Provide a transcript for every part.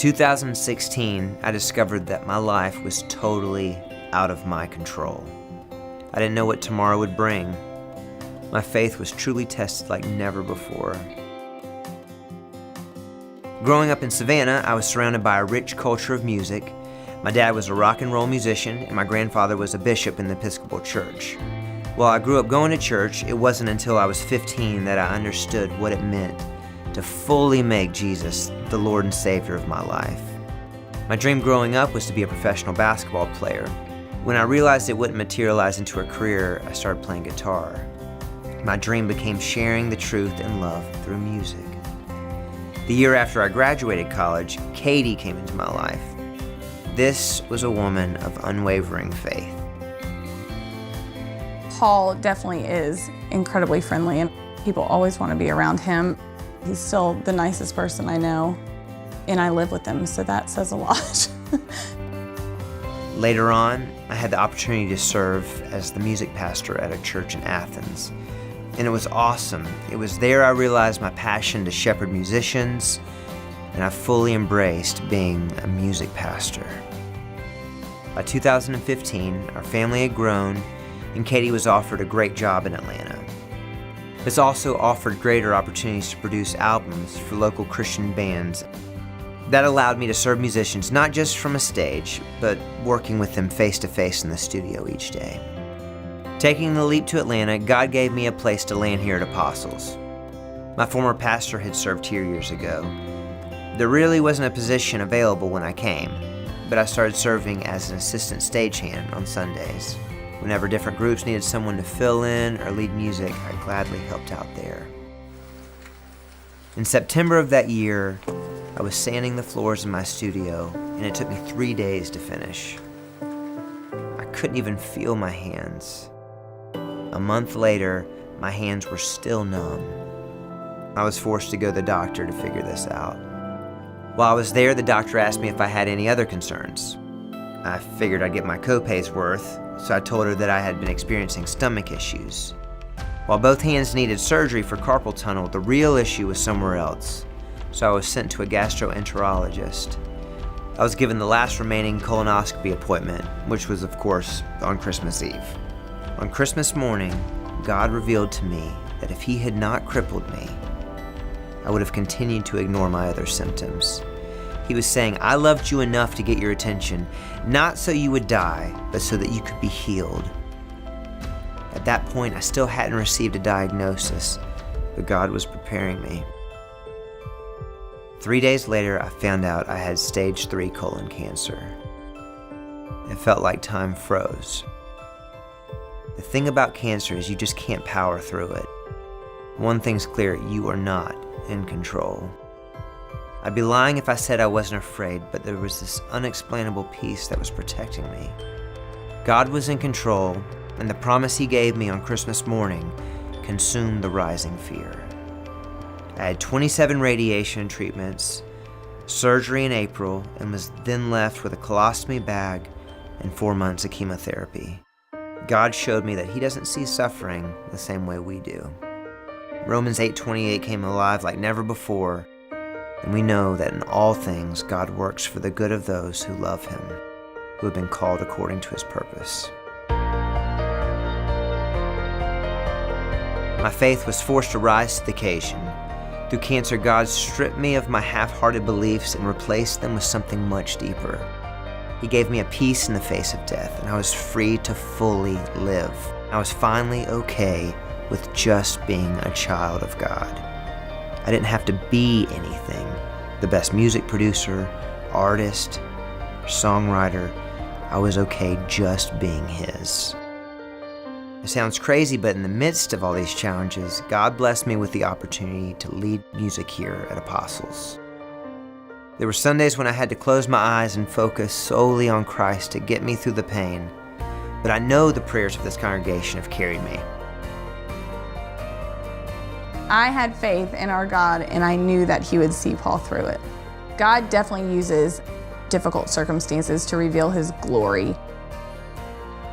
2016, I discovered that my life was totally out of my control. I didn't know what tomorrow would bring. My faith was truly tested like never before. Growing up in Savannah, I was surrounded by a rich culture of music. My dad was a rock and roll musician, and my grandfather was a bishop in the Episcopal Church. While I grew up going to church, it wasn't until I was 15 that I understood what it meant to fully make Jesus the Lord and Savior of my life. My dream growing up was to be a professional basketball player. When I realized it wouldn't materialize into a career, I started playing guitar. My dream became sharing the truth and love through music. The year after I graduated college, Katie came into my life. This was a woman of unwavering faith. Paul definitely is incredibly friendly, and people always want to be around him. He's still the nicest person I know, and I live with him, so that says a lot. Later on, I had the opportunity to serve as the music pastor at a church in Athens, and it was awesome. It was there I realized my passion to shepherd musicians, and I fully embraced being a music pastor. By 2015, our family had grown, and Katie was offered a great job in Atlanta. This also offered greater opportunities to produce albums for local Christian bands. That allowed me to serve musicians not just from a stage, but working with them face to face in the studio each day. Taking the leap to Atlanta, God gave me a place to land here at Apostles. My former pastor had served here years ago. There really wasn't a position available when I came, but I started serving as an assistant stagehand on Sundays. Whenever different groups needed someone to fill in or lead music, I gladly helped out there. In September of that year, I was sanding the floors in my studio, and it took me 3 days to finish. I couldn't even feel my hands. A month later, my hands were still numb. I was forced to go to the doctor to figure this out. While I was there, the doctor asked me if I had any other concerns. I figured I'd get my co-pay's worth, so I told her that I had been experiencing stomach issues. While both hands needed surgery for carpal tunnel, the real issue was somewhere else, so I was sent to a gastroenterologist. I was given the last remaining colonoscopy appointment, which was, of course, on Christmas Eve. On Christmas morning, God revealed to me that if He had not crippled me, I would have continued to ignore my other symptoms. He was saying, I loved you enough to get your attention, not so you would die, but so that you could be healed. At that point, I still hadn't received a diagnosis, but God was preparing me. 3 days later, I found out I had stage 3 colon cancer. It felt like time froze. The thing about cancer is you just can't power through it. One thing's clear, you are not in control. I'd be lying if I said I wasn't afraid, but there was this unexplainable peace that was protecting me. God was in control, and the promise He gave me on Christmas morning consumed the rising fear. I had 27 radiation treatments, surgery in April, and was then left with a colostomy bag and 4 months of chemotherapy. God showed me that He doesn't see suffering the same way we do. Romans 8:28 came alive like never before, and we know that in all things God works for the good of those who love Him, who have been called according to His purpose. My faith was forced to rise to the occasion. Through cancer, God stripped me of my half-hearted beliefs and replaced them with something much deeper. He gave me a peace in the face of death, and I was free to fully live. I was finally okay with just being a child of God. I didn't have to be anything, the best music producer, artist, or songwriter. I was okay just being His. It sounds crazy, but in the midst of all these challenges, God blessed me with the opportunity to lead music here at Apostles. There were Sundays when I had to close my eyes and focus solely on Christ to get me through the pain, but I know the prayers of this congregation have carried me. I had faith in our God, and I knew that He would see Paul through it. God definitely uses difficult circumstances to reveal His glory.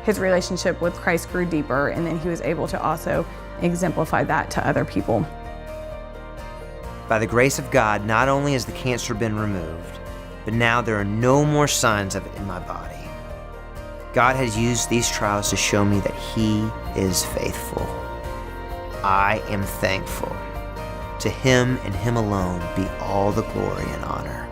His relationship with Christ grew deeper, and then he was able to also exemplify that to other people. By the grace of God, not only has the cancer been removed, but now there are no more signs of it in my body. God has used these trials to show me that He is faithful. I am thankful. To Him and Him alone be all the glory and honor.